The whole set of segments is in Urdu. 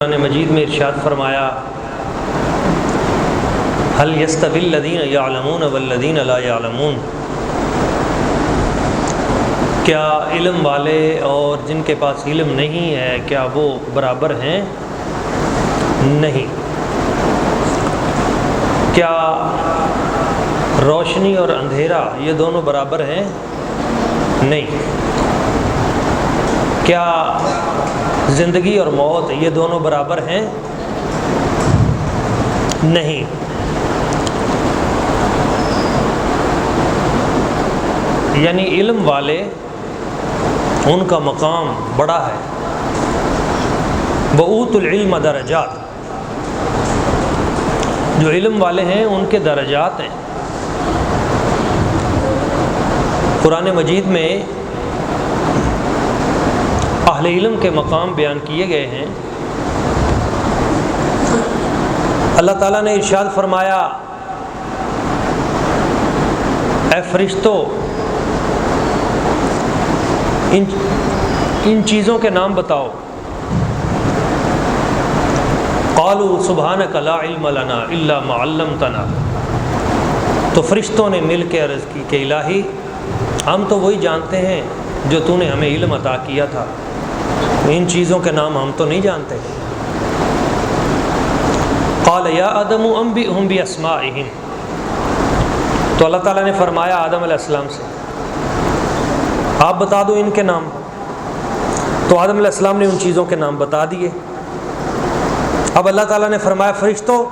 قرآن مجید میں ارشاد فرمایا هل يستوي الذين يعلمون والذين لا يعلمون، کیا علم والے اور جن کے پاس علم نہیں ہے کیا وہ برابر ہیں؟ نہیں۔ کیا روشنی اور اندھیرا یہ دونوں برابر ہیں؟ نہیں۔ کیا زندگی اور موت یہ دونوں برابر ہیں؟ نہیں۔ یعنی علم والے ان کا مقام بڑا ہے، وَأُوتُوا الْعِلْمَ درجات، جو علم والے ہیں ان کے درجات ہیں۔ قرآن مجید میں اہل علم کے مقام بیان کیے گئے ہیں۔ اللہ تعالیٰ نے ارشاد فرمایا، اے فرشتوں ان چیزوں کے نام بتاؤ۔ قالوا سبحانک لا علم لنا الا ما علمتنا، تو فرشتوں نے مل کے عرض کی کہ الہی ہم تو وہی جانتے ہیں جو تو نے ہمیں علم عطا کیا تھا، ان چیزوں کے نام ہم تو نہیں جانتے۔ قال یا آدم انبئہم باسمائہم، تو اللہ تعالیٰ نے فرمایا آدم علیہ السلام سے آپ بتا دو ان کے نام، تو آدم علیہ السلام نے ان چیزوں کے نام بتا دیے۔ اب اللہ تعالیٰ نے فرمایا فرشتوں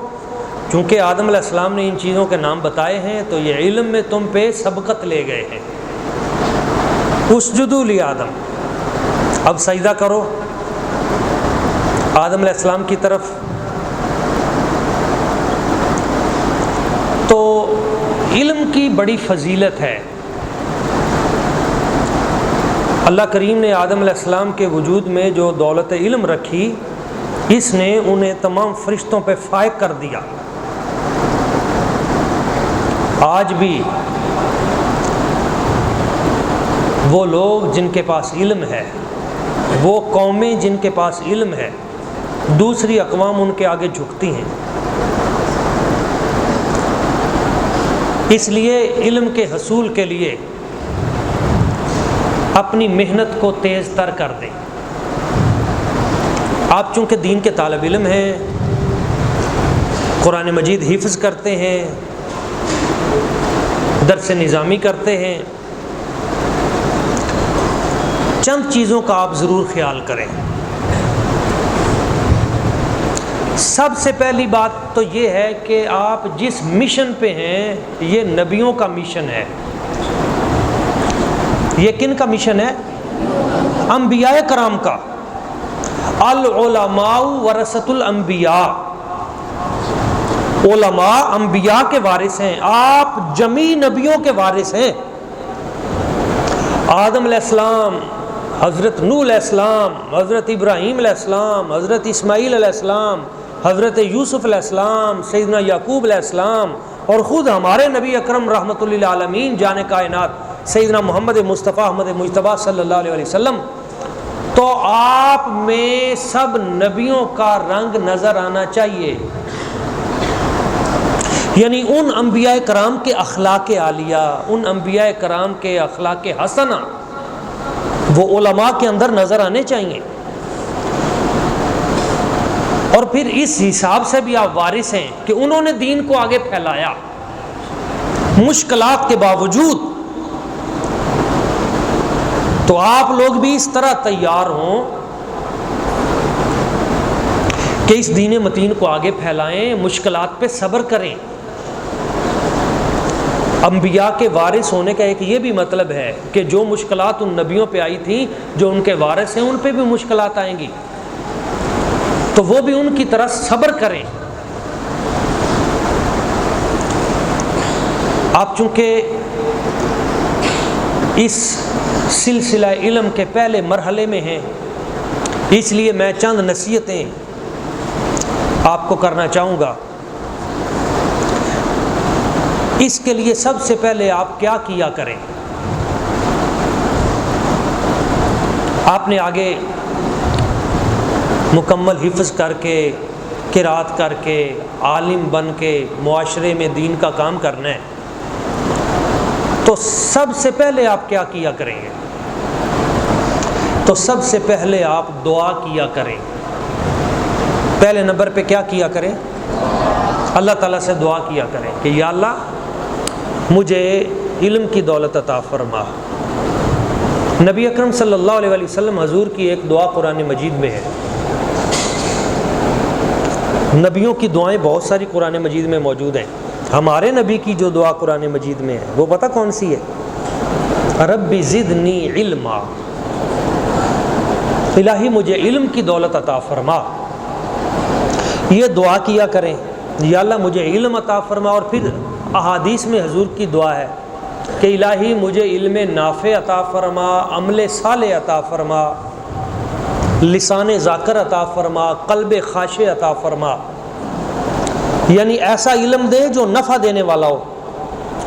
چونکہ آدم علیہ السلام نے ان چیزوں کے نام بتائے ہیں تو یہ علم میں تم پہ سبقت لے گئے ہیں، اسجدوا لآدم، اب سجدہ کرو آدم علیہ السلام کی طرف۔ تو علم کی بڑی فضیلت ہے۔ اللہ کریم نے آدم علیہ السلام کے وجود میں جو دولت علم رکھی، اس نے انہیں تمام فرشتوں پہ فائق کر دیا۔ آج بھی وہ لوگ جن کے پاس علم ہے، وہ قومیں جن کے پاس علم ہے، دوسری اقوام ان کے آگے جھکتی ہیں۔ اس لیے علم کے حصول کے لیے اپنی محنت کو تیز تر کر دیں۔ آپ چونکہ دین کے طالب علم ہیں، قرآن مجید حفظ کرتے ہیں، درس نظامی کرتے ہیں، چند چیزوں کا آپ ضرور خیال کریں۔ سب سے پہلی بات تو یہ ہے کہ آپ جس مشن پہ ہیں یہ نبیوں کا مشن ہے۔ یہ کن کا مشن ہے؟ انبیاء کرام کا۔ العلماء ورثۃ الانبیاء، علماء انبیاء کے وارث ہیں، آپ جمیع نبیوں کے وارث ہیں۔ آدم علیہ السلام، حضرت نوح علیہ السلام، حضرت ابراہیم علیہ السلام، حضرت اسماعیل علیہ السلام، حضرت یوسف علیہ السلام، سیدنا یعقوب علیہ السلام، اور خود ہمارے نبی اکرم رحمۃ اللہ عالمین جان کائنات سیدنا محمد مصطفیٰ احمد مجتبیٰ صلی اللہ علیہ وسلم۔ تو آپ میں سب نبیوں کا رنگ نظر آنا چاہیے، یعنی ان انبیاء کرام کے اخلاق عالیہ، ان انبیاء کرام کے اخلاق حسنہ وہ علماء کے اندر نظر آنے چاہیے۔ اور پھر اس حساب سے بھی آپ وارث ہیں کہ انہوں نے دین کو آگے پھیلایا مشکلات کے باوجود۔ تو آپ لوگ بھی اس طرح تیار ہوں کہ اس دین متین کو آگے پھیلائیں، مشکلات پہ صبر کریں۔ انبیاء کے وارث ہونے کا ایک یہ بھی مطلب ہے کہ جو مشکلات ان نبیوں پہ آئی تھیں، جو ان کے وارث ہیں ان پہ بھی مشکلات آئیں گی، تو وہ بھی ان کی طرح صبر کریں۔ آپ چونکہ اس سلسلہ علم کے پہلے مرحلے میں ہیں، اس لیے میں چند نصیحتیں آپ کو کرنا چاہوں گا۔ اس کے لیے سب سے پہلے آپ کیا کیا کریں؟ آپ نے آگے مکمل حفظ کر کے، قرات کر کے، عالم بن کے معاشرے میں دین کا کام کرنا ہے، تو سب سے پہلے آپ کیا کیا کریں گے؟ تو سب سے پہلے آپ دعا کیا کریں۔ پہلے نمبر پہ کیا کیا کریں؟ اللہ تعالیٰ سے دعا کیا کریں کہ یا اللہ مجھے علم کی دولت عطا فرما۔ نبی اکرم صلی اللہ علیہ وسلم حضور کی ایک دعا قرآن مجید میں ہے۔ نبیوں کی دعائیں بہت ساری قرآن مجید میں موجود ہیں۔ ہمارے نبی کی جو دعا قرآن مجید میں ہے وہ پتہ کون سی ہے؟ رب زدنی علما، الہی مجھے علم کی دولت عطا فرما۔ یہ دعا کیا کریں یا اللہ مجھے علم عطا فرما، اور پھر احادیث میں حضور کی دعا ہے کہ الہی مجھے علم نافع عطا فرما، عمل صالح عطا فرما، لسان ذاکر عطا فرما، قلب خاشع عطا فرما، یعنی ایسا علم دے جو نفع دینے والا ہو۔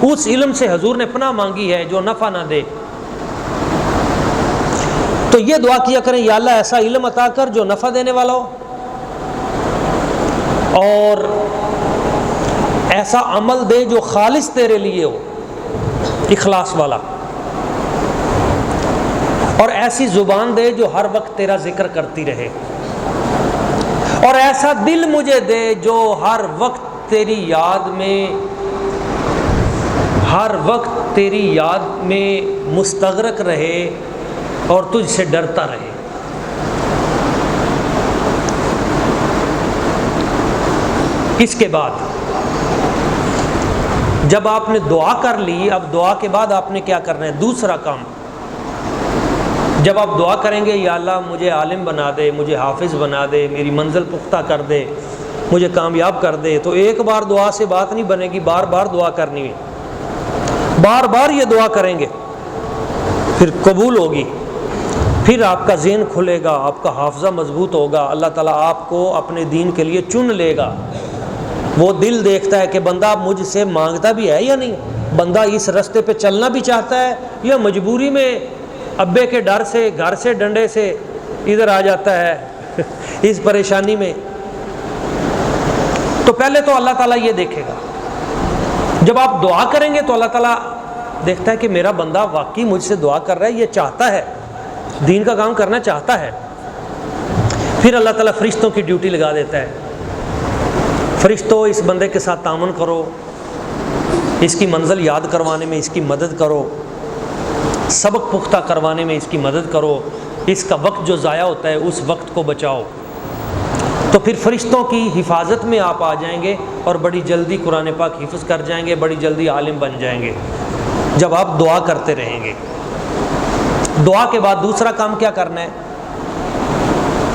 اس علم سے حضور نے پناہ مانگی ہے جو نفع نہ دے۔ تو یہ دعا کیا کریں یا اللہ ایسا علم عطا کر جو نفع دینے والا ہو، اور ایسا عمل دے جو خالص تیرے لیے ہو، اخلاص والا، اور ایسی زبان دے جو ہر وقت تیرا ذکر کرتی رہے، اور ایسا دل مجھے دے جو ہر وقت تیری یاد میں، ہر وقت تیری یاد میں مستغرق رہے اور تجھ سے ڈرتا رہے۔ اس کے بعد جب آپ نے دعا کر لی، اب دعا کے بعد آپ نے کیا کرنا ہے؟ دوسرا کام، جب آپ دعا کریں گے یا اللہ مجھے عالم بنا دے، مجھے حافظ بنا دے، میری منزل پختہ کر دے، مجھے کامیاب کر دے، تو ایک بار دعا سے بات نہیں بنے گی، بار بار دعا کرنی ہے، بار بار یہ دعا کریں گے، پھر قبول ہوگی، پھر آپ کا ذہن کھلے گا، آپ کا حافظہ مضبوط ہوگا، اللہ تعالیٰ آپ کو اپنے دین کے لیے چن لے گا۔ وہ دل دیکھتا ہے کہ بندہ مجھ سے مانگتا بھی ہے یا نہیں، بندہ اس رستے پہ چلنا بھی چاہتا ہے یا مجبوری میں ابے کے ڈر سے، گھر سے ڈنڈے سے ادھر آ جاتا ہے اس پریشانی میں۔ تو پہلے تو اللہ تعالیٰ یہ دیکھے گا، جب آپ دعا کریں گے تو اللہ تعالیٰ دیکھتا ہے کہ میرا بندہ واقعی مجھ سے دعا کر رہا ہے، یہ چاہتا ہے، دین کا کام کرنا چاہتا ہے۔ پھر اللہ تعالیٰ فرشتوں کی ڈیوٹی لگا دیتا ہے، فرشتوں اس بندے کے ساتھ تعاون کرو، اس کی منزل یاد کروانے میں اس کی مدد کرو، سبق پختہ کروانے میں اس کی مدد کرو، اس کا وقت جو ضائع ہوتا ہے اس وقت کو بچاؤ۔ تو پھر فرشتوں کی حفاظت میں آپ آ جائیں گے اور بڑی جلدی قرآن پاک حفظ کر جائیں گے، بڑی جلدی عالم بن جائیں گے جب آپ دعا کرتے رہیں گے۔ دعا کے بعد دوسرا کام کیا کرنا ہے؟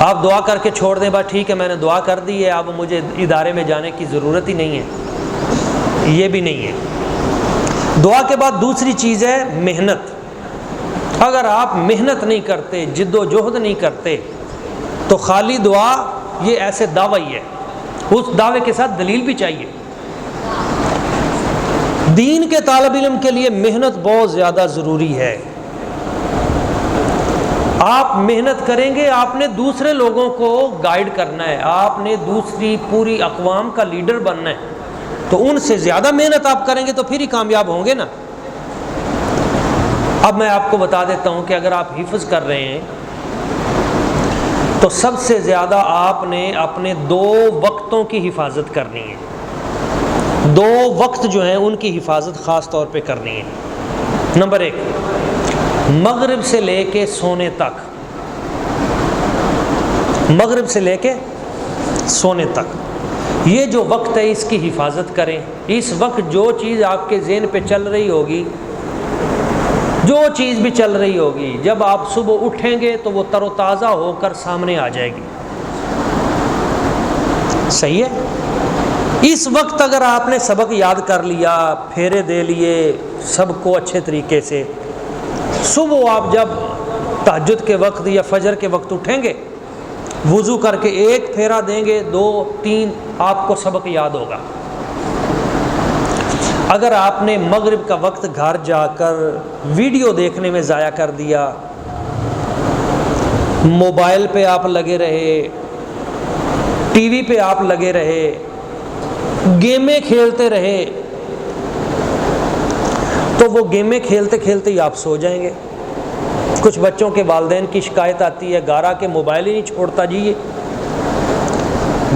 آپ دعا کر کے چھوڑ دیں، بات ٹھیک ہے میں نے دعا کر دی ہے، اب مجھے ادارے میں جانے کی ضرورت ہی نہیں ہے، یہ بھی نہیں ہے۔ دعا کے بعد دوسری چیز ہے محنت۔ اگر آپ محنت نہیں کرتے، جد و جہد نہیں کرتے، تو خالی دعا یہ ایسے دعویٰ ہی ہے، اس دعوے کے ساتھ دلیل بھی چاہیے۔ دین کے طالب علم کے لیے محنت بہت زیادہ ضروری ہے۔ آپ محنت کریں گے، آپ نے دوسرے لوگوں کو گائیڈ کرنا ہے، آپ نے دوسری پوری اقوام کا لیڈر بننا ہے، تو ان سے زیادہ محنت آپ کریں گے تو پھر ہی کامیاب ہوں گے نا۔ اب میں آپ کو بتا دیتا ہوں کہ اگر آپ حفظ کر رہے ہیں تو سب سے زیادہ آپ نے اپنے 2 وقتوں کی حفاظت کرنی ہے۔ 2 وقت جو ہیں ان کی حفاظت خاص طور پہ کرنی ہے۔ نمبر 1، مغرب سے لے کے سونے تک، مغرب سے لے کے سونے تک یہ جو وقت ہے اس کی حفاظت کریں۔ اس وقت جو چیز آپ کے ذہن پہ چل رہی ہوگی، جو چیز بھی چل رہی ہوگی، جب آپ صبح اٹھیں گے تو وہ تر و تازہ ہو کر سامنے آ جائے گی۔ صحیح ہے؟ اس وقت اگر آپ نے سبق یاد کر لیا، پھیرے دے لیے سب کو اچھے طریقے سے، صبح آپ جب تہجد کے وقت یا فجر کے وقت اٹھیں گے، وضو کر کے 1 پھیرا دیں گے، 2 3 آپ کو سبق یاد ہوگا۔ اگر آپ نے مغرب کا وقت گھر جا کر ویڈیو دیکھنے میں ضائع کر دیا، موبائل پہ آپ لگے رہے، ٹی وی پہ آپ لگے رہے، گیمیں کھیلتے رہے، تو وہ گیمیں کھیلتے کھیلتے ہی آپ سو جائیں گے۔ کچھ بچوں کے والدین کی شکایت آتی ہے، گھر آ کے موبائل ہی نہیں چھوڑتا جی، یہ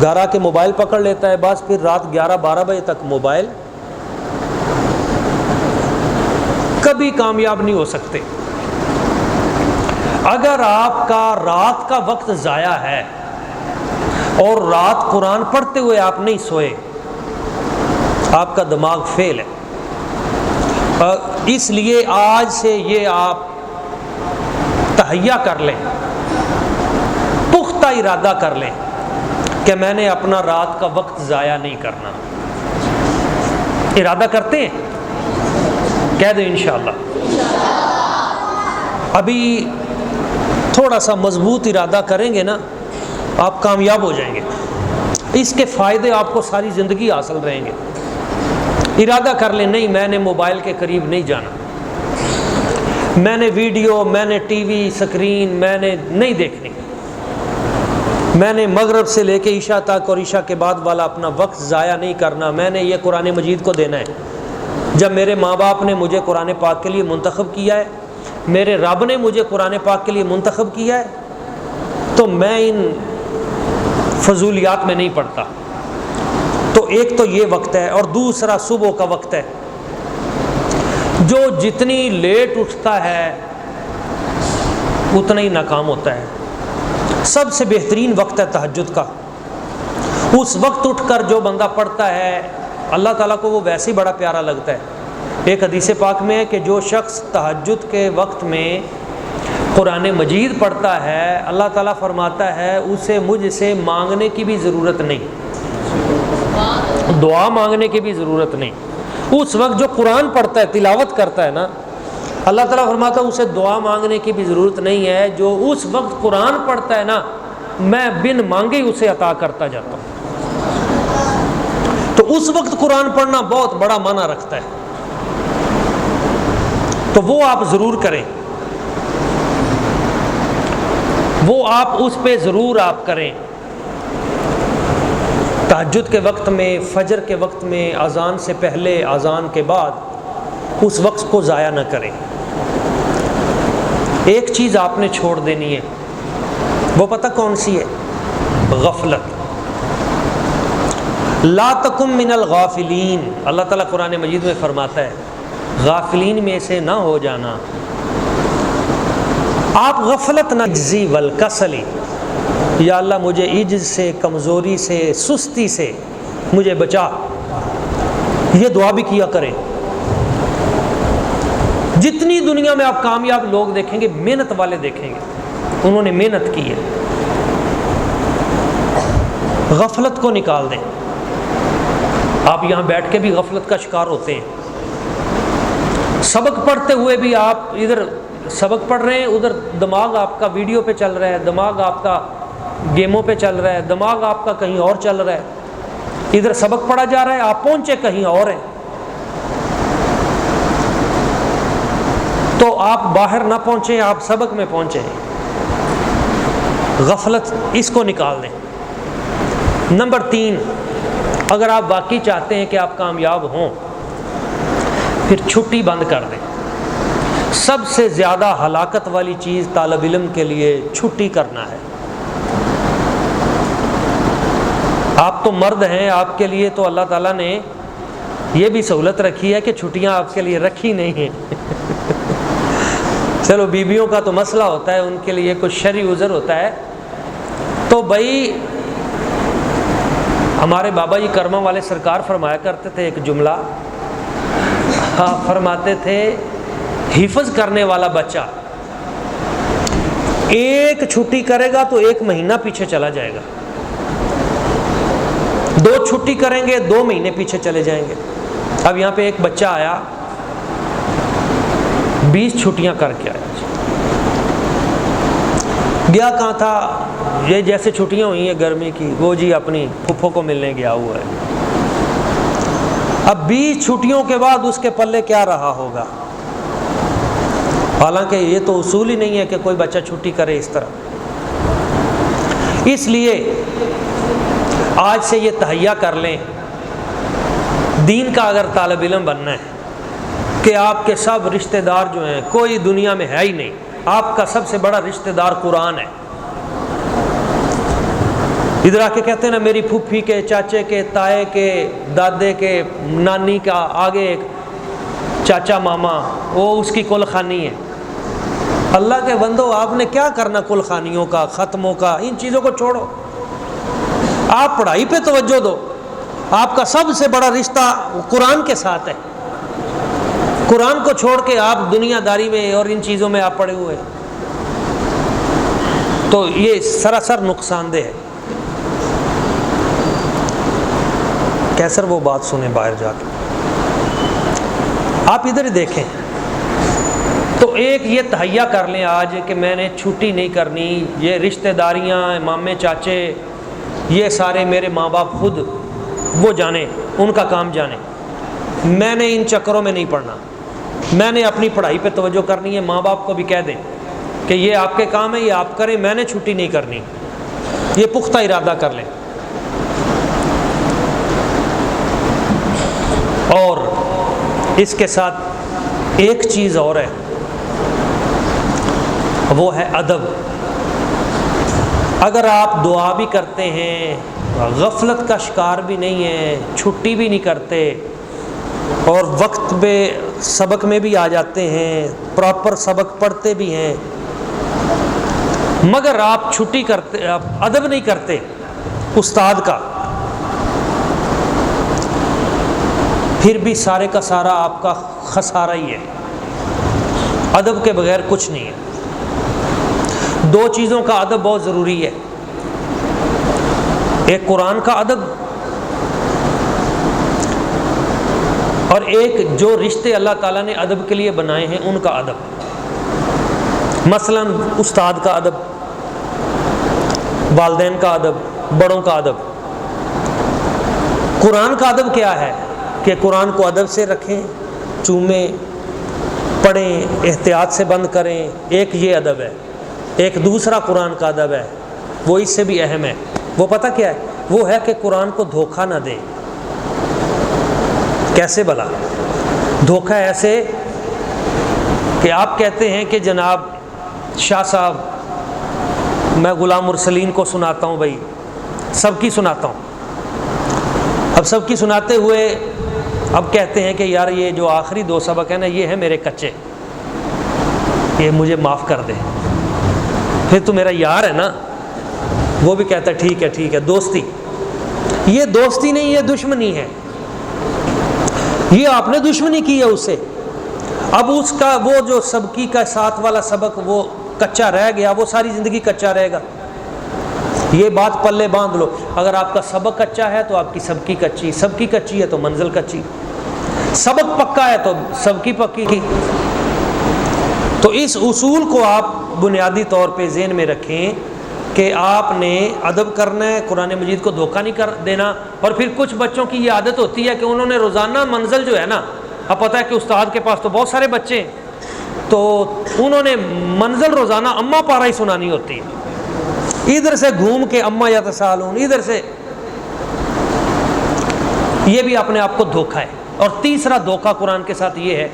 گھر آ کے موبائل پکڑ لیتا ہے، بس پھر رات 11-12 بجے تک موبائل، کبھی کامیاب نہیں ہو سکتے۔ اگر آپ کا رات کا وقت ضائع ہے اور رات قرآن پڑھتے ہوئے آپ نہیں سوئے، آپ کا دماغ فیل ہے۔ اس لیے آج سے یہ آپ تہیہ کر لیں، پختہ ارادہ کر لیں کہ میں نے اپنا رات کا وقت ضائع نہیں کرنا۔ ارادہ کرتے ہیں؟ کہہ دیں انشاءاللہ۔ ابھی تھوڑا سا مضبوط ارادہ کریں گے نا، آپ کامیاب ہو جائیں گے، اس کے فائدے آپ کو ساری زندگی حاصل رہیں گے۔ ارادہ کر لیں، نہیں میں نے موبائل کے قریب نہیں جانا، میں نے ویڈیو، میں نے ٹی وی سکرین میں نے نہیں دیکھنی، میں نے مغرب سے لے کے عشاء تک اور عشاء کے بعد والا اپنا وقت ضائع نہیں کرنا، میں نے یہ قرآن مجید کو دینا ہے۔ جب میرے ماں باپ نے مجھے قرآن پاک کے لیے منتخب کیا ہے، میرے رب نے مجھے قرآن پاک کے لیے منتخب کیا ہے، تو میں ان فضولیات میں نہیں پڑتا۔ تو ایک تو یہ وقت ہے، اور دوسرا صبح کا وقت ہے۔ جو جتنی لیٹ اٹھتا ہے اتنا ہی ناکام ہوتا ہے۔ سب سے بہترین وقت ہے تہجد کا۔ اس وقت اٹھ کر جو بندہ پڑھتا ہے، اللہ تعالیٰ کو وہ ویسے ہی بڑا پیارا لگتا ہے۔ ایک حدیث پاک میں ہے کہ جو شخص تہجد کے وقت میں قرآن مجید پڑھتا ہے، اللہ تعالیٰ فرماتا ہے اسے مجھ سے مانگنے کی بھی ضرورت نہیں، دعا مانگنے کی بھی ضرورت نہیں۔ اس وقت جو قرآن پڑھتا ہے، تلاوت کرتا ہے نا، اللہ تعالیٰ فرماتا ہے اسے دعا مانگنے کی بھی ضرورت نہیں ہے۔ جو اس وقت قرآن پڑھتا ہے نا، میں بن مانگے ہی اسے عطا کرتا جاتا ہوں۔ تو اس وقت قرآن پڑھنا بہت بڑا معنی رکھتا ہے، تو وہ آپ ضرور کریں، وہ آپ اس پہ ضرور آپ کریں۔ تہجد کے وقت میں، فجر کے وقت میں، اذان سے پہلے، اذان کے بعد، اس وقت کو ضائع نہ کریں۔ ایک چیز آپ نے چھوڑ دینی ہے، وہ پتہ کون سی ہے؟ غفلت۔ لا تکن من الغافلین، اللہ تعالیٰ قرآن مجید میں فرماتا ہے غافلین میں سے نہ ہو جانا۔ آپ غفلت نہ، عجزی والکسلی، یا اللہ مجھے عجز سے، کمزوری سے، سستی سے مجھے بچا، یہ دعا بھی کیا کریں۔ جتنی دنیا میں آپ کامیاب لوگ دیکھیں گے، محنت والے دیکھیں گے، انہوں نے محنت کی ہے۔ غفلت کو نکال دیں۔ آپ یہاں بیٹھ کے بھی غفلت کا شکار ہوتے ہیں، سبق پڑھتے ہوئے بھی آپ ادھر سبق پڑھ رہے ہیں، ادھر دماغ آپ کا ویڈیو پہ چل رہا ہے، دماغ آپ کا گیموں پہ چل رہا ہے، دماغ آپ کا کہیں اور چل رہا ہے، ادھر سبق پڑھا جا رہا ہے، آپ پہنچے کہیں اور ہیں۔ تو آپ باہر نہ پہنچیں، آپ سبق میں پہنچیں۔ غفلت اس کو نکال دیں۔ نمبر 3، اگر آپ واقعی چاہتے ہیں کہ آپ کامیاب ہوں، پھر چھٹی بند کر دیں۔ سب سے زیادہ ہلاکت والی چیز طالب علم کے لیے چھٹی کرنا ہے۔ آپ تو مرد ہیں، آپ کے لیے تو اللہ تعالیٰ نے یہ بھی سہولت رکھی ہے کہ چھٹیاں آپ کے لیے رکھی نہیں ہیں۔ چلو بیویوں کا تو مسئلہ ہوتا ہے، ان کے لیے کچھ شرعی عذر ہوتا ہے۔ تو بھائی ہمارے بابا جی کرما والے سرکار فرمایا کرتے تھے ایک جملہ، فرماتے تھے حفظ کرنے والا بچہ ایک چھٹی کرے گا تو 1 مہینہ پیچھے چلا جائے گا، 2 چھٹی کریں گے 2 مہینے پیچھے چلے جائیں گے۔ اب یہاں پہ ایک بچہ آیا، 20 چھٹیاں کر کے آیا، گیا کہاں تھا؟ یہ جیسے چھٹیاں ہوئی ہیں گرمی کی، وہ جی اپنی پھپھو کو ملنے گیا ہوا ہے۔ اب 20 چھٹیوں کے بعد اس کے پلے کیا رہا ہوگا؟ حالانکہ یہ تو اصول ہی نہیں ہے کہ کوئی بچہ چھٹی کرے اس طرح۔ اس لیے آج سے یہ تہیا کر لیں، دین کا اگر طالب علم بننا ہے کہ آپ کے سب رشتہ دار جو ہیں کوئی دنیا میں ہے ہی نہیں، آپ کا سب سے بڑا رشتہ دار قرآن ہے۔ ادھر آ کے کہتے ہیں نا میری پھوپھی کے، چاچے کے، تائے کے، دادے کے، نانی کا، آگے ایک چاچا ماما، وہ اس کی کل خانی ہے۔ اللہ کے بندو، آپ نے کیا کرنا کل خانیوں کا، ختموں کا، ان چیزوں کو چھوڑو، آپ پڑھائی پہ توجہ دو۔ آپ کا سب سے بڑا رشتہ قرآن کے ساتھ ہے۔ قرآن کو چھوڑ کے آپ دنیا داری میں اور ان چیزوں میں آپ پڑے ہوئے ہیں، تو یہ سراسر نقصان دہ ہے۔ کیسر وہ بات سنیں باہر جا کے، آپ ادھر ہی دیکھیں۔ تو ایک یہ تہیا کر لیں آج کہ میں نے چھٹی نہیں کرنی، یہ رشتہ داریاں، مامے چاچے، یہ سارے میرے ماں باپ خود وہ جانے، ان کا کام جانے، میں نے ان چکروں میں نہیں پڑھنا، میں نے اپنی پڑھائی پہ توجہ کرنی ہے۔ ماں باپ کو بھی کہہ دیں کہ یہ آپ کے کام ہے، یہ آپ کریں، میں نے چھٹی نہیں کرنی، یہ پختہ ارادہ کر لیں۔ اور اس کے ساتھ ایک چیز اور ہے، وہ ہے ادب۔ اگر آپ دعا بھی کرتے ہیں، غفلت کا شکار بھی نہیں ہیں، چھٹی بھی نہیں کرتے، اور وقت پہ سبق میں بھی آ جاتے ہیں، پراپر سبق پڑھتے بھی ہیں، مگر آپ چھٹی کرتے، آپ ادب نہیں کرتے استاد کا، پھر بھی سارے کا سارا آپ کا خسارہ ہی ہے۔ ادب کے بغیر کچھ نہیں ہے۔ دو چیزوں کا ادب بہت ضروری ہے، ایک قرآن کا ادب، اور ایک جو رشتے اللہ تعالیٰ نے ادب کے لیے بنائے ہیں ان کا ادب۔ مثلا استاد کا ادب، والدین کا ادب، بڑوں کا ادب۔ قرآن کا ادب کیا ہے کہ قرآن کو ادب سے رکھیں، چومیں، پڑھیں، احتیاط سے بند کریں، ایک یہ ادب ہے۔ ایک دوسرا قرآن کا ادب ہے، وہ اس سے بھی اہم ہے، وہ پتہ کیا ہے؟ وہ ہے کہ قرآن کو دھوکہ نہ دیں۔ کیسے بھلا؟ دھوکہ ایسے کہ آپ کہتے ہیں کہ جناب شاہ صاحب میں غلام مرسلین کو سناتا ہوں، بھائی سب کی سناتا ہوں، اب سب کی سناتے ہوئے اب کہتے ہیں کہ یار یہ جو آخری دو سبق ہیں نا یہ ہے میرے کچے، یہ مجھے معاف کر دے۔ پھر تو میرا یار ہے نا، وہ بھی کہتا ہے ٹھیک ہے ٹھیک ہے، دوستی۔ یہ دوستی نہیں، یہ دشمنی ہے، یہ آپ نے دشمنی کی ہے اس سے۔ اب اس کا وہ جو سبکی کا ساتھ والا سبق وہ کچا رہ گیا، وہ ساری زندگی کچا رہے گا۔ یہ بات پلے باندھ لو، اگر آپ کا سبق کچا ہے تو آپ کی سبکی کچی، سبکی کچی ہے تو منزل کچی، سبق پکا ہے تو سبکی پکی کی۔ تو اس اصول کو آپ بنیادی طور پہ ذہن میں رکھیں کہ آپ نے ادب کرنا ہے، قرآن مجید کو دھوکہ نہیں کر دینا۔ اور پھر کچھ بچوں کی یہ عادت ہوتی ہے کہ انہوں نے روزانہ منزل جو ہے نا، اب پتہ ہے کہ استاد کے پاس تو بہت سارے بچے ہیں، تو انہوں نے منزل روزانہ اماں پارا ہی سنانی ہوتی ہے، ادھر سے گھوم کے اماں یتسالون، ادھر سے، یہ بھی اپنے آپ کو دھوکہ ہے۔ اور تیسرا دھوکہ قرآن کے ساتھ یہ ہے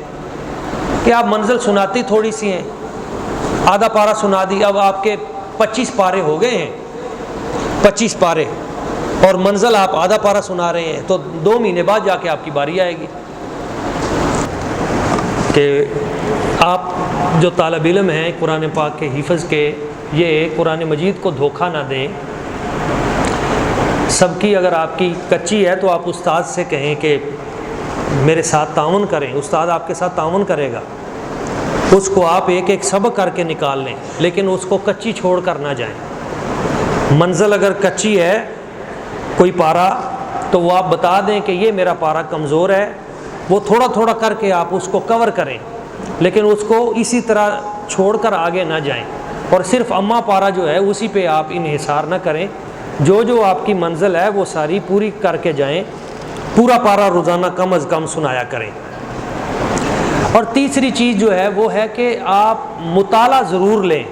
کہ آپ منزل سناتی تھوڑی سی ہیں، آدھا پارا سنا دی، اب آپ کے 25 پارے ہو گئے ہیں، 25 پارے، اور منزل آپ آدھا پارا سنا رہے ہیں، تو 2 مہینے بعد جا کے آپ کی باری آئے گی کہ آپ جو طالب علم ہیں قرآن پاک کے حفظ کے، یہ قرآن مجید کو دھوکہ نہ دیں۔ سب کی اگر آپ کی کچی ہے تو آپ استاد سے کہیں کہ میرے ساتھ تعاون کریں، استاد آپ کے ساتھ تعاون کرے گا، اس کو آپ ایک ایک سبق کر کے نکال لیں، لیکن اس کو کچی چھوڑ کر نہ جائیں۔ منزل اگر کچی ہے کوئی پارا، تو وہ آپ بتا دیں کہ یہ میرا پارا کمزور ہے، وہ تھوڑا تھوڑا کر کے آپ اس کو کور کریں، لیکن اس کو اسی طرح چھوڑ کر آگے نہ جائیں، اور صرف اماں پارا جو ہے اسی پہ آپ انحصار نہ کریں، جو جو آپ کی منزل ہے وہ ساری پوری کر کے جائیں، پورا پارا روزانہ کم از کم سنایا کریں۔ اور تیسری چیز جو ہے وہ ہے کہ آپ مطالعہ ضرور لیں،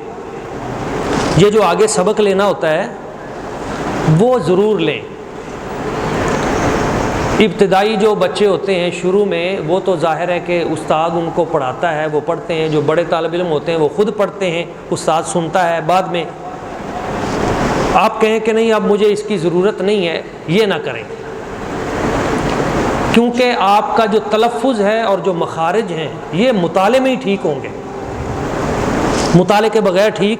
یہ جو آگے سبق لینا ہوتا ہے وہ ضرور لیں، ابتدائی جو بچے ہوتے ہیں شروع میں وہ تو ظاہر ہے کہ استاد ان کو پڑھاتا ہے، وہ پڑھتے ہیں، جو بڑے طالب علم ہوتے ہیں وہ خود پڑھتے ہیں، استاد سنتا ہے۔ بعد میں آپ کہیں کہ نہیں اب مجھے اس کی ضرورت نہیں ہے، یہ نہ کریں، کیونکہ آپ کا جو تلفظ ہے اور جو مخارج ہیں یہ مطالعے میں ہی ٹھیک ہوں گے، مطالعے کے بغیر ٹھیک،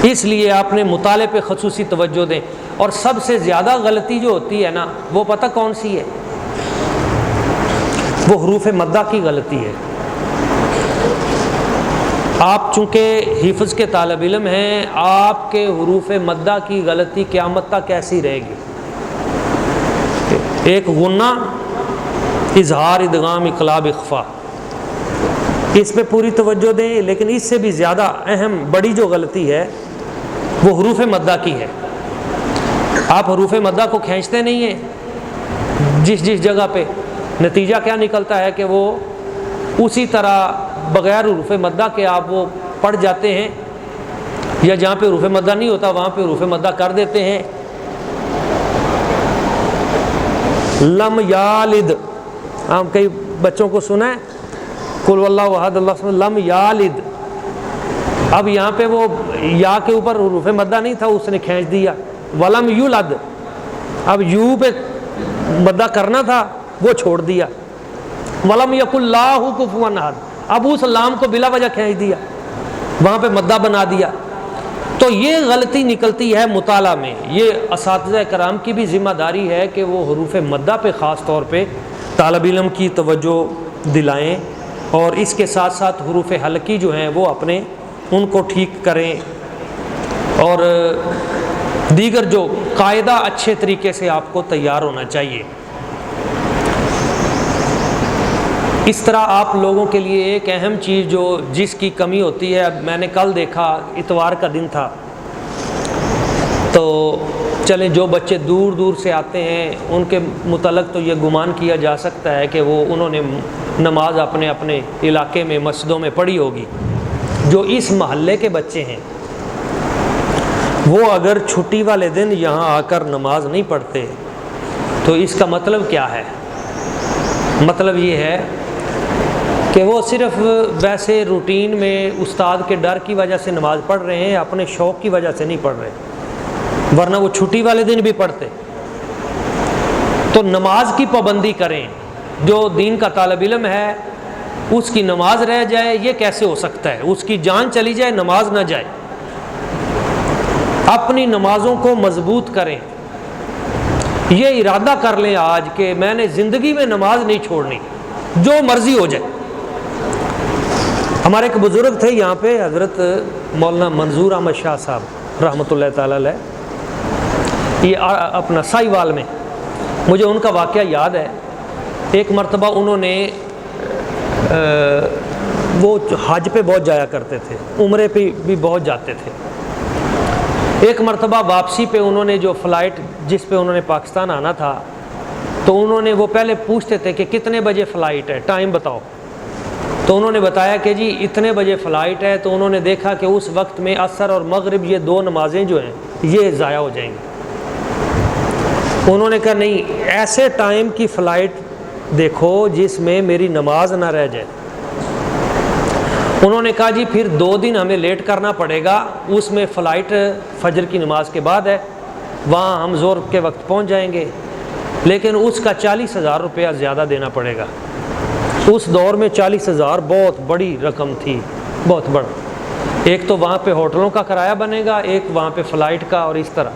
اس لیے آپ نے مطالعے پہ خصوصی توجہ دیں۔ اور سب سے زیادہ غلطی جو ہوتی ہے نا وہ پتہ کون سی ہے؟ وہ حروف مدہ کی غلطی ہے۔ آپ چونکہ حفظ کے طالب علم ہیں، آپ کے حروف مدہ کی غلطی قیامت تک ایسی رہے گی۔ ایک غنہ، اظہار، ادغام، اقلاب، اخفا، اس پہ پوری توجہ دیں۔ لیکن اس سے بھی زیادہ اہم بڑی جو غلطی ہے وہ حروف مدہ کی ہے۔ آپ حروف مدہ کو کھینچتے نہیں ہیں جس جگہ پہ، نتیجہ کیا نکلتا ہے کہ وہ اسی طرح بغیر حروف مدہ کے آپ وہ پڑھ جاتے ہیں، یا جہاں پہ حروف مدہ نہیں ہوتا وہاں پہ حروف مدہ کر دیتے ہیں۔ لم یالد، ہم کئی بچوں کو سنا ہے قل واللہ احد اللہ الصمد، لم یالد، اب یہاں پہ وہ یا کے اوپر حروف مدہ نہیں تھا، اس نے کھینچ دیا۔ ولم یولد، اب یو پہ مدہ کرنا تھا وہ چھوڑ دیا۔ ولم یکن اللہ کفوا احد، اب اس لام کو بلا وجہ کھینچ دیا، وہاں پہ مدہ بنا دیا۔ تو یہ غلطی نکلتی ہے مطالعہ میں۔ یہ اساتذہ کرام کی بھی ذمہ داری ہے کہ وہ حروف مدہ پہ خاص طور پہ طالب علم کی توجہ دلائیں، اور اس کے ساتھ ساتھ حروف حلقی جو ہیں وہ اپنے ان کو ٹھیک کریں، اور دیگر جو قاعدہ اچھے طریقے سے آپ کو تیار ہونا چاہیے۔ اس طرح آپ لوگوں کے لیے ایک اہم چیز جس کی کمی ہوتی ہے، اب میں نے کل دیکھا، اتوار کا دن تھا، تو چلیں جو بچے دور دور سے آتے ہیں ان کے متعلق تو یہ گمان کیا جا سکتا ہے کہ انہوں نے نماز اپنے اپنے علاقے میں مسجدوں میں پڑھی ہوگی۔ جو اس محلے کے بچے ہیں وہ اگر چھٹی والے دن یہاں آ کر نماز نہیں پڑھتے تو اس کا مطلب کیا ہے؟ مطلب یہ ہے کہ وہ صرف ویسے روٹین میں استاد کے ڈر کی وجہ سے نماز پڑھ رہے ہیں، اپنے شوق کی وجہ سے نہیں پڑھ رہے، ورنہ وہ چھٹی والے دن بھی پڑھتے۔ تو نماز کی پابندی کریں۔ جو دین کا طالب علم ہے اس کی نماز رہ جائے یہ کیسے ہو سکتا ہے؟ اس کی جان چلی جائے نماز نہ جائے۔ اپنی نمازوں کو مضبوط کریں، یہ ارادہ کر لیں آج کہ میں نے زندگی میں نماز نہیں چھوڑنی، جو مرضی ہو جائے۔ ہمارے ایک بزرگ تھے یہاں پہ، حضرت مولانا منظور احمد شاہ صاحب رحمۃ اللہ تعالی علیہ، یہ اپنا سائی وال میں، مجھے ان کا واقعہ یاد ہے۔ ایک مرتبہ انہوں نے وہ حج پہ بہت جایا کرتے تھے، عمرے پہ بھی بہت جاتے تھے۔ ایک مرتبہ واپسی پہ انہوں نے جو فلائٹ جس پہ انہوں نے پاکستان آنا تھا، تو انہوں نے وہ پہلے پوچھتے تھے کہ کتنے بجے فلائٹ ہے، ٹائم بتاؤ۔ تو انہوں نے بتایا کہ جی اتنے بجے فلائٹ ہے، تو انہوں نے دیکھا کہ اس وقت میں عصر اور مغرب یہ دو نمازیں جو ہیں یہ ضائع ہو جائیں گی۔ انہوں نے کہا نہیں، ایسے ٹائم کی فلائٹ دیکھو جس میں میری نماز نہ رہ جائے۔ انہوں نے کہا جی پھر 2 دن ہمیں لیٹ کرنا پڑے گا، اس میں فلائٹ فجر کی نماز کے بعد ہے، وہاں ہم ظہر کے وقت پہنچ جائیں گے، لیکن اس کا 40,000 روپیہ زیادہ دینا پڑے گا۔ اس دور میں 40,000 بہت بڑی رقم تھی، بہت بڑا۔ ایک تو وہاں پہ ہوٹلوں کا کرایہ بنے گا، ایک وہاں پہ فلائٹ کا، اور اس طرح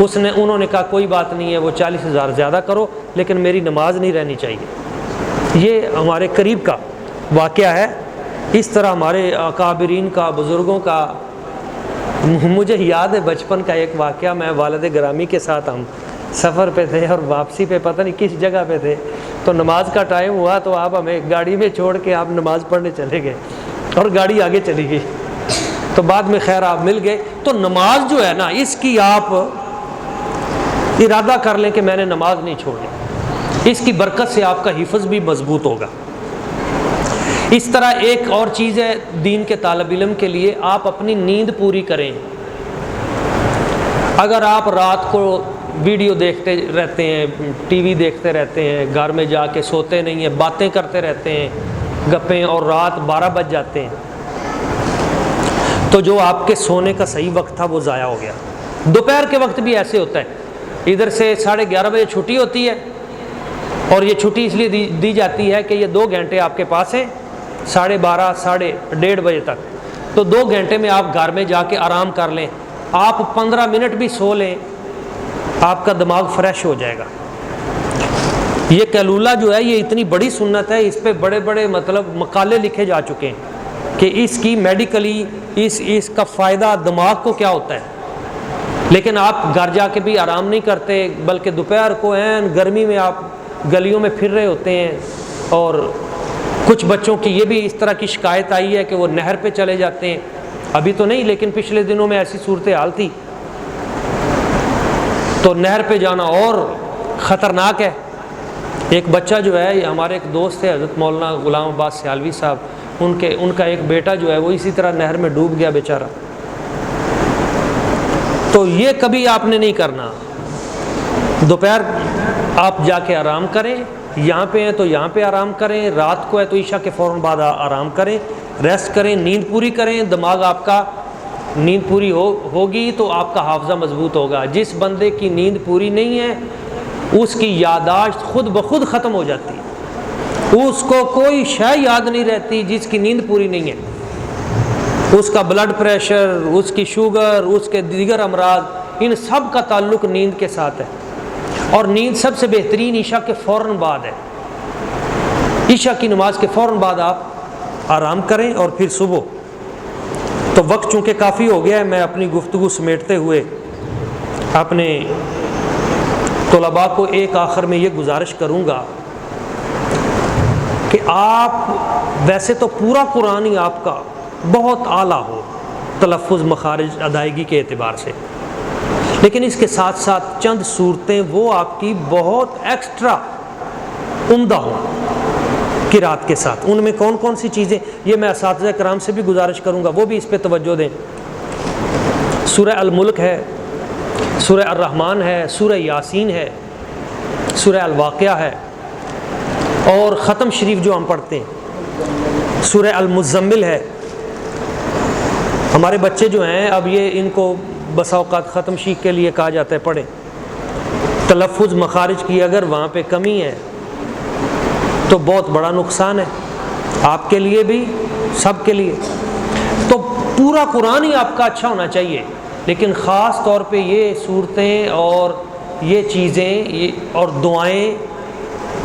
انہوں نے کہا کوئی بات نہیں ہے، وہ 40,000 زیادہ کرو لیکن میری نماز نہیں رہنی چاہیے۔ یہ ہمارے قریب کا واقعہ ہے۔ اس طرح ہمارے اکابرین کا، بزرگوں کا، مجھے یاد ہے بچپن کا ایک واقعہ، میں والد گرامی کے ساتھ ہم سفر پہ تھے اور واپسی پہ پتہ نہیں کس جگہ پہ تھے، تو نماز کا ٹائم ہوا تو آپ ہمیں گاڑی میں چھوڑ کے آپ نماز پڑھنے چلے گئے اور گاڑی آگے چلی گئی، تو بعد میں خیر آپ مل گئے۔ تو نماز جو ہے نا، اس کی آپ ارادہ کر لیں کہ میں نے نماز نہیں چھوڑنی، اس کی برکت سے آپ کا حفظ بھی مضبوط ہوگا۔ اس طرح ایک اور چیز ہے دین کے طالب علم کے لیے، آپ اپنی نیند پوری کریں۔ اگر آپ رات کو ویڈیو دیکھتے رہتے ہیں، ٹی وی دیکھتے رہتے ہیں، گھر میں جا کے سوتے نہیں ہیں، باتیں کرتے رہتے ہیں، گپیں، اور رات 12 بج جاتے ہیں، تو جو آپ کے سونے کا صحیح وقت تھا وہ ضائع ہو گیا۔ دوپہر کے وقت بھی ایسے ہوتا ہے، ادھر سے 11:30 بجے چھٹی ہوتی ہے، اور یہ چھٹی اس لیے دی جاتی ہے کہ یہ 2 گھنٹے آپ کے پاس ہیں 12:30 1:30 بجے تک، تو 2 گھنٹے میں آپ گھر میں جا کے آرام کر لیں، آپ 15 منٹ بھی سو لیں، آپ کا دماغ فریش ہو جائے گا۔ یہ قیلولہ جو ہے یہ اتنی بڑی سنت ہے، اس پہ بڑے بڑے مقالے لکھے جا چکے ہیں کہ اس کی میڈیکلی اس کا فائدہ دماغ کو کیا ہوتا ہے، لیکن آپ گھر جا کے بھی آرام نہیں کرتے، بلکہ دوپہر کو گرمی میں آپ گلیوں میں پھر رہے ہوتے ہیں۔ اور کچھ بچوں کی یہ بھی اس طرح کی شکایت آئی ہے کہ وہ نہر پہ چلے جاتے ہیں، ابھی تو نہیں لیکن پچھلے دنوں میں ایسی صورتحال تھی، تو نہر پہ جانا اور خطرناک ہے۔ ایک بچہ جو ہے، یہ ہمارے ایک دوست ہے حضرت مولانا غلام عباس سیالوی صاحب، ان کا ایک بیٹا جو ہے وہ اسی طرح نہر میں ڈوب گیا بیچارہ۔ تو یہ کبھی آپ نے نہیں کرنا، دوپہر آپ جا کے آرام کریں، یہاں پہ ہیں تو یہاں پہ آرام کریں، رات کو ہے تو عشاء کے فوراً بعد آرام کریں، ریسٹ کریں، نیند پوری کریں، دماغ آپ کا نیند پوری ہوگی تو آپ کا حافظہ مضبوط ہوگا۔ جس بندے کی نیند پوری نہیں ہے اس کی یادداشت خود بخود ختم ہو جاتی ہے، اس کو کوئی شے یاد نہیں رہتی جس کی نیند پوری نہیں ہے۔ اس کا بلڈ پریشر، اس کی شوگر، اس کے دیگر امراض، ان سب کا تعلق نیند کے ساتھ ہے، اور نیند سب سے بہترین عشاء کے فوراً بعد ہے۔ عشاء کی نماز کے فوراً بعد آپ آرام کریں، اور پھر صبح۔ تو وقت چونکہ کافی ہو گیا ہے، میں اپنی گفتگو سمیٹتے ہوئے اپنے طلباء کو ایک آخر میں یہ گزارش کروں گا کہ آپ ویسے تو پورا قرآن ہی آپ کا بہت اعلیٰ ہو تلفظ، مخارج، ادائیگی کے اعتبار سے، لیکن اس کے ساتھ ساتھ چند صورتیں وہ آپ کی بہت ایکسٹرا عمدہ ہوں قرات کے ساتھ۔ ان میں کون کون سی چیزیں، یہ میں اساتذہ کرام سے بھی گزارش کروں گا وہ بھی اس پہ توجہ دیں۔ سورہ الملک ہے، سورہ الرحمن ہے، سورہ یاسین ہے، سورہ الواقعہ ہے، اور ختم شریف جو ہم پڑھتے ہیں سورہ المزمل ہے۔ ہمارے بچے جو ہیں اب یہ ان کو بسا اوقات ختم شریف کے لیے کہا جاتا ہے پڑھیں، تلفظ مخارج کی اگر وہاں پہ کمی ہے تو بہت بڑا نقصان ہے آپ کے لیے بھی، سب کے لیے۔ تو پورا قرآن ہی آپ کا اچھا ہونا چاہیے، لیکن خاص طور پہ یہ صورتیں اور یہ چیزیں اور دعائیں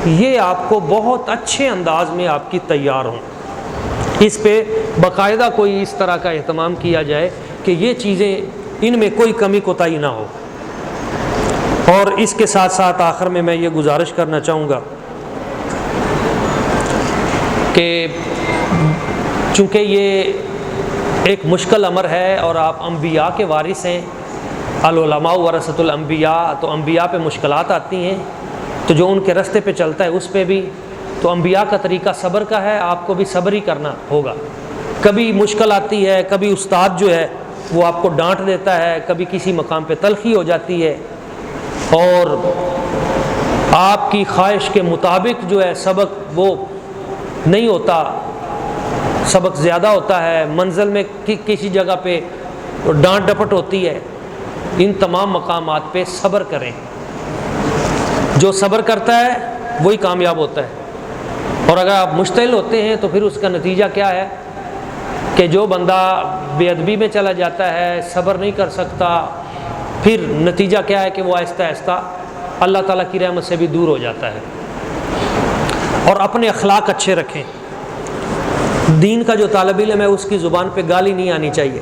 یہ آپ کو بہت اچھے انداز میں آپ کی تیار ہوں۔ اس پہ باقاعدہ کوئی اس طرح کا اہتمام کیا جائے کہ یہ چیزیں ان میں کوئی کمی کوتاہی نہ ہو۔ اور اس کے ساتھ ساتھ آخر میں یہ گزارش کرنا چاہوں گا کہ چونکہ یہ ایک مشکل امر ہے اور آپ انبیاء کے وارث ہیں، العلماء ورثۃ الانبیاء، تو انبیاء پہ مشکلات آتی ہیں، تو جو ان کے رستے پہ چلتا ہے اس پہ بھی، تو انبیاء کا طریقہ صبر کا ہے، آپ کو بھی صبر ہی کرنا ہوگا۔ کبھی مشکل آتی ہے، کبھی استاد جو ہے وہ آپ کو ڈانٹ دیتا ہے، کبھی کسی مقام پہ تلخی ہو جاتی ہے، اور آپ کی خواہش کے مطابق جو ہے سبق وہ نہیں ہوتا، سبق زیادہ ہوتا ہے، منزل میں کسی جگہ پہ ڈانٹ ڈپٹ ہوتی ہے۔ ان تمام مقامات پہ صبر کریں، جو صبر کرتا ہے وہی کامیاب ہوتا ہے۔ اور اگر آپ مشتعل ہوتے ہیں تو پھر اس کا نتیجہ کیا ہے کہ جو بندہ بے ادبی میں چلا جاتا ہے، صبر نہیں کر سکتا، پھر نتیجہ کیا ہے کہ وہ آہستہ آہستہ اللہ تعالیٰ کی رحمت سے بھی دور ہو جاتا ہے۔ اور اپنے اخلاق اچھے رکھیں۔ دین کا جو طالب علم ہے اس کی زبان پہ گالی نہیں آنی چاہیے۔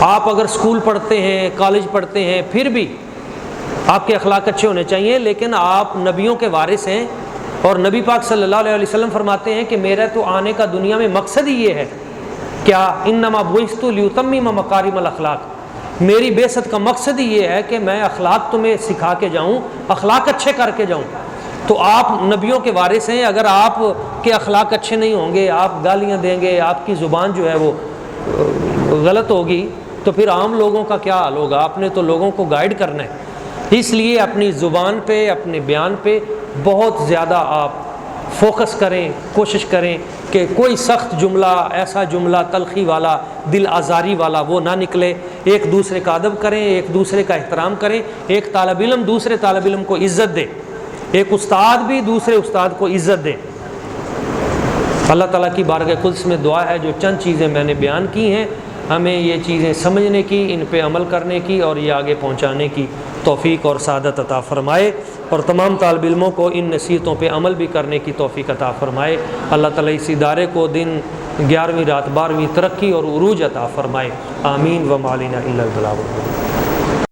آپ اگر سکول پڑھتے ہیں، کالج پڑھتے ہیں، پھر بھی آپ کے اخلاق اچھے ہونے چاہیے، لیکن آپ نبیوں کے وارث ہیں، اور نبی پاک صلی اللہ علیہ وسلم فرماتے ہیں کہ میرا تو آنے کا دنیا میں مقصد ہی یہ ہے، کیا انما بعثت لیتمم مکارم الاخلاق، میری بعثت کا مقصد ہی یہ ہے کہ میں اخلاق تمہیں سکھا کے جاؤں، اخلاق اچھے کر کے جاؤں۔ تو آپ نبیوں کے وارث ہیں، اگر آپ کے اخلاق اچھے نہیں ہوں گے، آپ گالیاں دیں گے، آپ کی زبان جو ہے وہ غلط ہوگی، تو پھر عام لوگوں کا کیا حال ہوگا؟ آپ نے تو لوگوں کو گائیڈ کرنا ہے۔ اس لیے اپنی زبان پہ، اپنے بیان پہ بہت زیادہ آپ فوکس کریں، کوشش کریں کہ کوئی سخت جملہ، ایسا جملہ تلخی والا، دل آزاری والا وہ نہ نکلے۔ ایک دوسرے کا ادب کریں، ایک دوسرے کا احترام کریں، ایک طالب علم دوسرے طالب علم کو عزت دے، ایک استاد بھی دوسرے استاد کو عزت دے۔ اللہ تعالیٰ کی بارگاہ قدس میں دعا ہے جو چند چیزیں میں نے بیان کی ہیں، ہمیں یہ چیزیں سمجھنے کی، ان پہ عمل کرنے کی اور یہ آگے پہنچانے کی توفیق اور سعادت عطا فرمائے، اور تمام طالب علموں کو ان نصیحتوں پہ عمل بھی کرنے کی توفیق عطا فرمائے۔ اللہ تعالیٰ اس ادارے کو دن 11ویں رات 12ویں ترقی اور عروج عطا فرمائے۔ آمین و ما علینا الا البلاغ۔